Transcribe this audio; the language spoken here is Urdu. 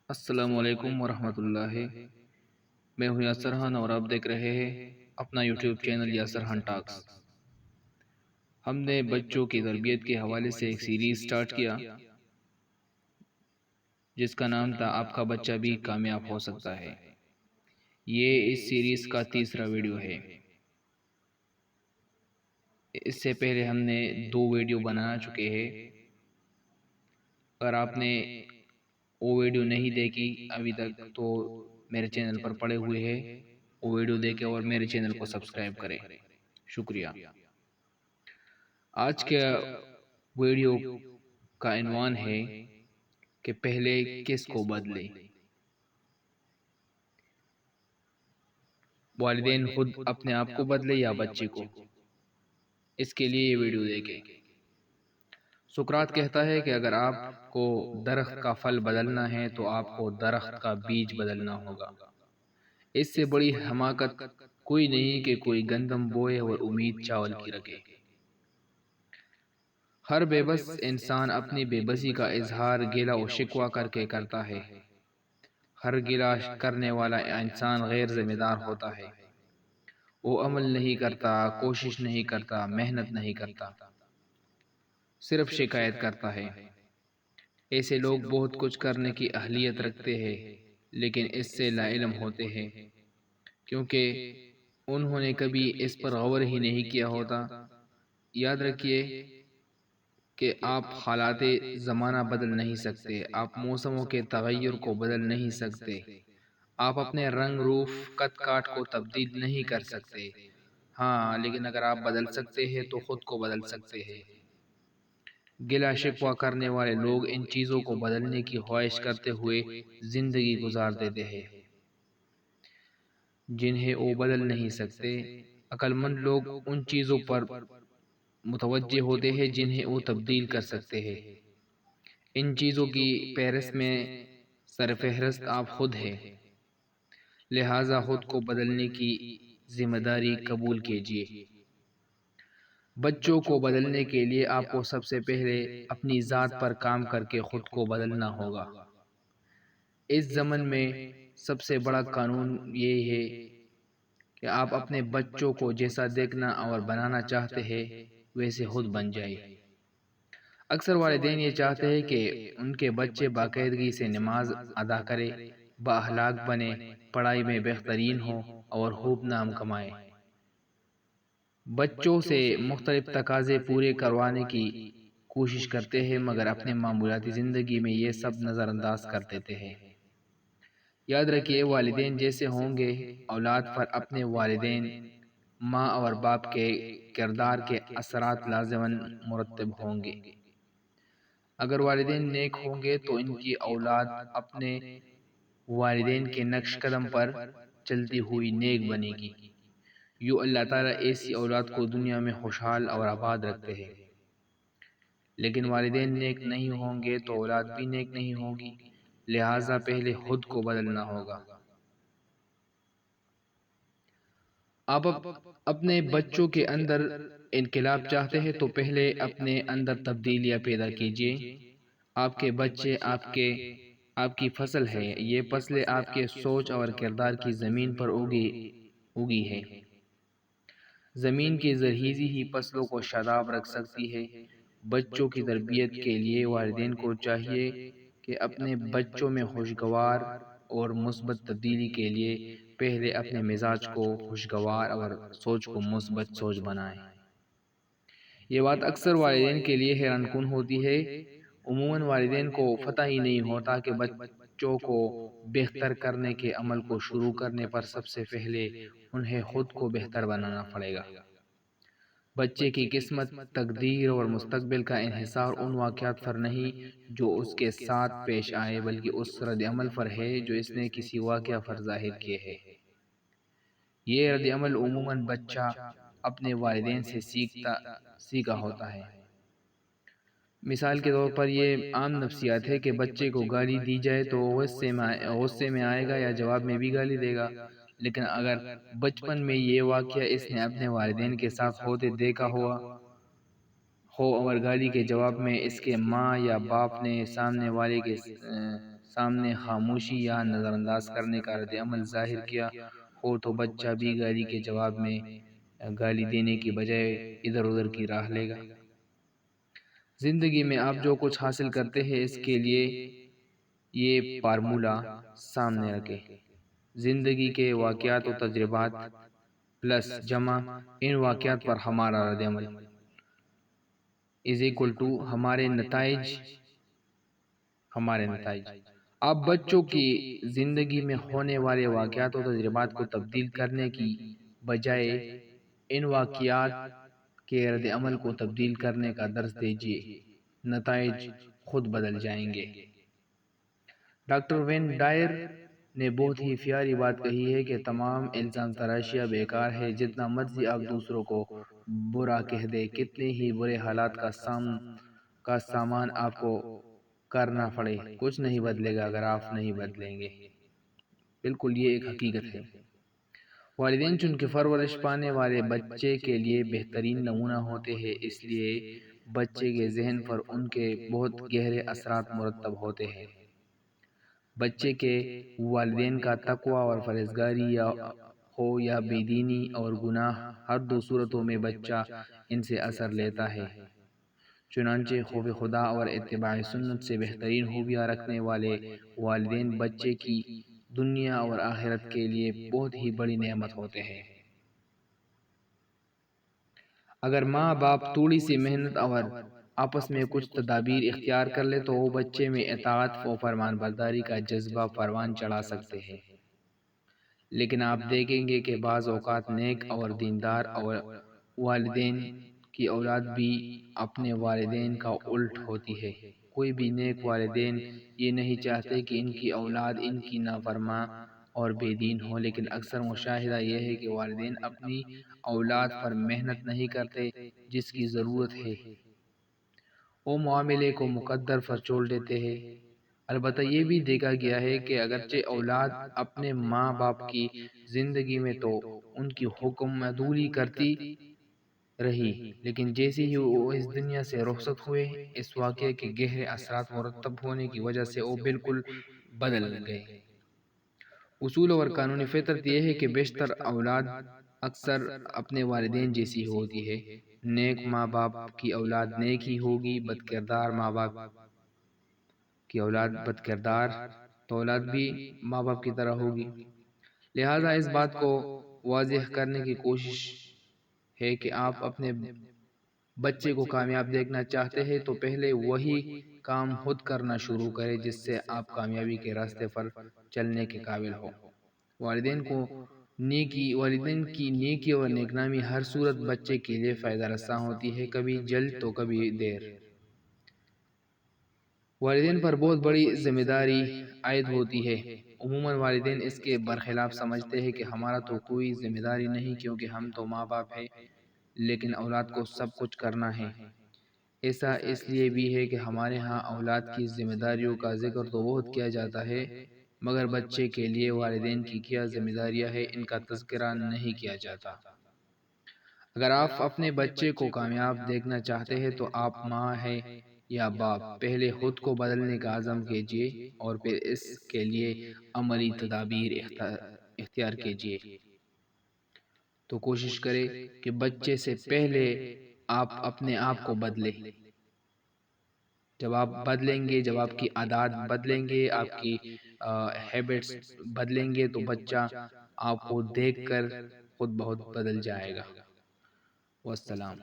السلام علیکم ورحمۃ اللہ۔ میں ہوں یاسر خان اور آپ دیکھ رہے ہیں اپنا یوٹیوب چینل یاسر خان ٹاکس۔ ہم نے بچوں کی تربیت کے حوالے سے ایک سیریز سٹارٹ کیا جس کا نام تھا آپ کا بچہ بھی کامیاب ہو سکتا ہے۔ یہ اس سیریز کا تیسرا ویڈیو ہے۔ اس سے پہلے ہم نے 2 ویڈیو بنا چکے ہیں۔ اگر آپ نے وہ ویڈیو نہیں دیکھی ابھی تک تو میرے چینل پر پڑے ہوئے ہیں، وہ ویڈیو دیکھیں اور میرے چینل کو سبسکرائب کریں۔ شکریہ۔ آج کا ویڈیو کا عنوان ہے کہ پہلے کس کو بدلے؟ والدین خود اپنے آپ کو بدلے یا بچے کو؟ اس کے لیے یہ ویڈیو دیکھیں۔ سقراط کہتا ہے کہ اگر آپ کو درخت کا پھل بدلنا ہے تو آپ کو درخت کا بیج بدلنا ہوگا۔ اس سے بڑی حماقت کوئی نہیں کہ کوئی گندم بوئے اور امید چاول کی رکھے۔ ہر بے بس انسان اپنی بے بسی کا اظہار گیلا و شکوہ کر کے کرتا ہے۔ ہر گیلا کرنے والا انسان غیر ذمہ دار ہوتا ہے۔ وہ عمل نہیں کرتا، کوشش نہیں کرتا، محنت نہیں کرتا، صرف شکایت کرتا ہے۔ ایسے لوگ بہت کچھ کرنے کی اہلیت رکھتے ہیں لیکن اس سے لا علم ہوتے ہیں، کیونکہ انہوں نے کبھی اس پر غور ہی نہیں کیا ہوتا۔ یاد رکھیے کہ آپ حالات زمانہ بدل نہیں سکتے، آپ موسموں کے تغیر کو بدل نہیں سکتے، آپ اپنے رنگ روپ قد کاٹ کو تبدیل نہیں کر سکتے۔ ہاں، لیکن اگر آپ بدل سکتے ہیں تو خود کو بدل سکتے ہیں۔ گلہ شکوہ کرنے والے لوگ ان چیزوں کو بدلنے کی خواہش کرتے ہوئے زندگی گزار دیتے ہیں جنہیں وہ بدل نہیں سکتے۔ عقل مند لوگ ان چیزوں پر متوجہ ہوتے ہیں جنہیں وہ تبدیل کر سکتے ہیں۔ ان چیزوں کی فہرست میں سرفہرست آپ خود ہیں، لہذا خود کو بدلنے کی ذمہ داری قبول کیجیے۔ بچوں کو بدلنے کے لیے آپ کو سب سے پہلے اپنی ذات پر کام کر کے خود کو بدلنا ہوگا۔ اس زمن میں سب سے بڑا قانون یہ ہے کہ آپ اپنے بچوں کو جیسا دیکھنا اور بنانا چاہتے ہیں ویسے خود بن جائے۔ اکثر والدین یہ چاہتے ہیں کہ ان کے بچے باقاعدگی سے نماز ادا کرے، با اخلاق بنے، پڑھائی میں بہترین ہو اور خوب نام کمائے۔ بچوں سے مختلف تقاضے پورے کروانے کی کوشش کرتے ہیں مگر اپنے معمولاتی زندگی میں یہ سب نظر انداز کر دیتے ہیں۔ یاد رکھیے، والدین جیسے ہوں گے اولاد پر اپنے والدین، ماں اور باپ کے کردار کے اثرات لازماً مرتب ہوں گے۔ اگر والدین نیک ہوں گے تو ان کی اولاد اپنے والدین کے نقش قدم پر چلتی ہوئی نیک بنے گی۔ یوں اللہ تعالیٰ ایسی اولاد کو دنیا میں خوشحال اور آباد رکھتے ہیں۔ لیکن والدین نیک نہیں ہوں گے تو اولاد بھی نیک نہیں ہوگی، لہٰذا پہلے خود کو بدلنا ہوگا۔ آپ اپنے بچوں کے اندر انقلاب چاہتے ہیں تو پہلے اپنے اندر تبدیلیاں پیدا کیجیے۔ آپ کے بچے آپ کی فصل ہے، یہ فصلیں آپ کے سوچ اور کردار کی زمین پر اگی ہے۔ زمین کی زرخیزی ہی فصلوں کو شاداب رکھ سکتی ہے۔ بچوں کی تربیت کے لیے والدین کو چاہیے کہ اپنے بچوں میں خوشگوار اور مثبت تبدیلی کے لیے پہلے اپنے مزاج کو خوشگوار اور سوچ کو مثبت سوچ بنائیں۔ یہ بات اکثر والدین کے لیے حیران کن ہوتی ہے۔ عموماً والدین کو پتہ ہی نہیں ہوتا کہ بچوں کو بہتر کرنے کے عمل کو شروع کرنے پر سب سے پہلے انہیں خود کو بہتر بنانا پڑے گا۔ بچے کی قسمت، تقدیر اور مستقبل کا انحصار ان واقعات پر نہیں جو اس کے ساتھ پیش آئے بلکہ اس رد عمل پر ہے جو اس نے کسی واقعہ پر ظاہر کیے ہے۔ یہ رد عمل عموماً بچہ اپنے والدین سے سیکھا ہوتا ہے۔ مثال کے طور پر یہ عام نفسیات ہے کہ بچے کو گالی دی جائے تو غصے میں آئے گا یا جواب میں بھی گالی دے گا، لیکن اگر بچپن میں یہ واقعہ اس نے اپنے والدین کے ساتھ ہوتے دیکھا ہو اور گالی کے جواب میں اس کے ماں یا باپ نے سامنے والے کے سامنے خاموشی یا نظر انداز کرنے کا رد عمل ظاہر کیا ہو تو بچہ بھی گالی کے جواب میں گالی دینے کی بجائے ادھر ادھر کی راہ لے گا۔ زندگی میں آپ جو کچھ حاصل کرتے ہیں اس کے لیے یہ فارمولہ سامنے رکھیں: زندگی کے واقعات و تجربات پلس جمع ان واقعات پر ہمارا رد عمل از اکول ٹو ہمارے نتائج۔ آپ بچوں کی زندگی میں ہونے والے واقعات و تجربات کو تبدیل کرنے کی بجائے ان واقعات کے رد عمل کو تبدیل کرنے کا درس دیجیے، نتائج خود بدل جائیں گے۔ ڈاکٹر وین ڈائر نے بہت ہی پیاری بات کہی ہے کہ تمام الزام تراشیاں بیکار ہے، جتنا مرضی آپ دوسروں کو برا کہہ دیں، کتنے ہی برے حالات کا سامان آپ کو کرنا پڑے، کچھ نہیں بدلے گا اگر آپ نہیں بدلیں گے۔ بالکل یہ ایک حقیقت ہے۔ والدین چونکہ پرورش پانے والے بچے کے لیے بہترین نمونہ ہوتے ہیں، اس لیے بچے کے ذہن پر ان کے بہت گہرے اثرات مرتب ہوتے ہیں۔ بچے کے والدین کا تقوی اور پرہیزگاری ہو یا بے دینی اور گناہ، ہر دو صورتوں میں بچہ ان سے اثر لیتا ہے۔ چنانچہ خوف خدا اور اتباع سنت سے بہترین خوبیاں رکھنے والے والدین بچے کی دنیا اور آخرت کے لیے بہت ہی بڑی نعمت ہوتے ہیں۔ اگر ماں باپ تھوڑی سی محنت اور آپس میں کچھ تدابیر اختیار کر لے تو وہ بچے میں اطاعت و فرمان برداری کا جذبہ پروان چڑھا سکتے ہیں۔ لیکن آپ دیکھیں گے کہ بعض اوقات نیک اور دیندار والدین کی اولاد بھی اپنے والدین کا الٹ ہوتی ہے۔ کوئی بھی نیک والدین یہ نہیں چاہتے کہ ان کی اولاد ان کی نافرمان اور بے دین ہو، لیکن اکثر مشاہدہ یہ ہے کہ والدین اپنی اولاد پر محنت نہیں کرتے جس کی ضرورت ہے، وہ معاملے کو مقدر پر چھوڑ دیتے ہیں۔ البتہ یہ بھی دیکھا گیا ہے کہ اگرچہ اولاد اپنے ماں باپ کی زندگی میں تو ان کی حکم مدوری کرتی رہی، لیکن جیسے ہی وہ اس دنیا سے رخصت ہوئے، اس واقعے کے گہرے اثرات مرتب ہونے کی وجہ سے وہ بالکل بدل گئے۔ اصول اور قانونی فطرت یہ ہے کہ بیشتر اولاد اکثر اپنے والدین جیسی ہوتی ہے۔ نیک ماں باپ کی اولاد نیک ہی ہوگی، بد کردار ماں باپ کی اولاد بد کردار تو اولاد بھی ماں باپ کی طرح ہوگی۔ لہٰذا اس بات کو واضح کرنے کی کوشش ہے کہ آپ اپنے بچے کو کامیاب دیکھنا چاہتے ہیں تو پہلے وہی کام خود کرنا شروع کریں جس سے آپ کامیابی کے راستے پر چلنے کے قابل ہو۔ والدین کی نیکی اور نیکنامی ہر صورت بچے کے لیے فائدہ رساں ہوتی ہے، کبھی جلد تو کبھی دیر۔ والدین پر بہت بڑی ذمہ داری عائد ہوتی ہے۔ عموماً والدین اس کے برخلاف سمجھتے ہیں کہ ہمارا تو کوئی ذمہ داری نہیں کیونکہ ہم تو ماں باپ ہیں، لیکن اولاد کو سب کچھ کرنا ہے۔ ایسا اس لیے بھی ہے کہ ہمارے ہاں اولاد کی ذمہ داریوں کا ذکر تو بہت کیا جاتا ہے، مگر بچے کے لیے والدین کی کیا ذمہ داریاں ہیں ان کا تذکرہ نہیں کیا جاتا۔ اگر آپ اپنے بچے کو کامیاب دیکھنا چاہتے ہیں تو آپ ماں ہیں یا باپ، پہلے خود کو بدلنے کا عزم کیجیے اور پھر اس کے لیے عملی تدابیر اختیار کیجیے۔ تو کوشش کریں کہ بچے سے پہلے آپ اپنے آپ کو بدلیں۔ جب آپ بدلیں گے، جب آپ کی عادات بدلیں گے، آپ کی ہیبٹس بدلیں گے تو بچہ آپ کو دیکھ کر خود بہت بدل جائے گا۔ والسلام۔